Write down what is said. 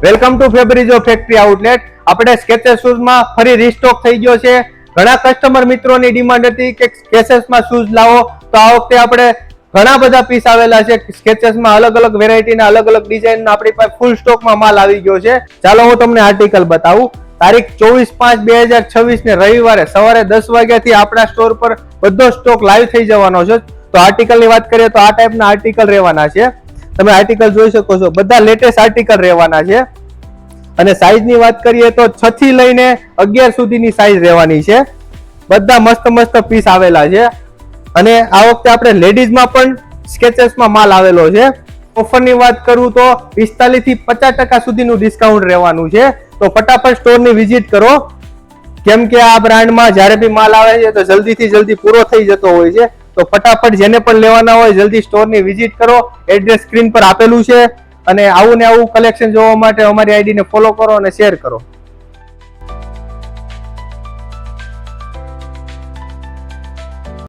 Welcome to Fabrizo factory outlet. આપણે Skechers શૂઝમાં ફરી રીસ્ટોક થઈ ગયો છે. ઘણા કસ્ટમર મિત્રોની ડિમાન્ડ હતી કે સ્કેચેસમાં શૂઝ લાવો, તો આ વખતે આપણે ઘણા બધા પીસ આવેલા છે. સ્કેચેસમાં અલગ અલગ વેરાયટીના અલગ અલગ ડિઝાઇનના આપણી પાસે ફૂલ સ્ટોકમાં માલ આવી ગયો છે. ચાલો હું તમને આર્ટિકલ બતાવું. તારીખ 24/5/2026 ને રવિવારે સવારે 10 વાગ્યાથી આપણા સ્ટોર પર બધો સ્ટોક લાઈવ થઈ જવાનો છે. તો આર્ટિકલની વાત કરીએ તો આ ટાઈપના આર્ટિકલ રહેવાના છે. તમે આર્ટિકલ જોઈ શકો છો, બધા લેટેસ્ટ આર્ટિકલ રહેવાના છે. અને સાઈઝની વાત કરીએ તો 6 થી લઈને 11 સુધીની સાઈઝ રહેવાની છે. બધા મસ્ત મસ્ત પીસ આવેલા છે. અને આ વખતે આપણે લેડીઝમાં પણ સ્કેચેસમાં માલ આવેલો છે. ઓફરની વાત કરું તો 45 થી 50% સુધીનું ડિસ્કાઉન્ટ રહેવાનું છે. તો ફટાફટ સ્ટોરની વિઝિટ કરો, કેમ કે આ બ્રાન્ડમાં જ્યારે બી માલ આવે છે તો જલ્દીથી જલ્દી પૂરો થઈ જતો હોય છે. તો ફટાફટ જેને પણ લેવાના હોય જલ્દી સ્ટોરની વિઝિટ કરો. એડ્રેસ સ્ક્રીન પર આપેલું છે. અને આવું ને આવું કલેક્શન જોવા માટે અમારી આઈડીને ફોલો કરો અને શેર કરો.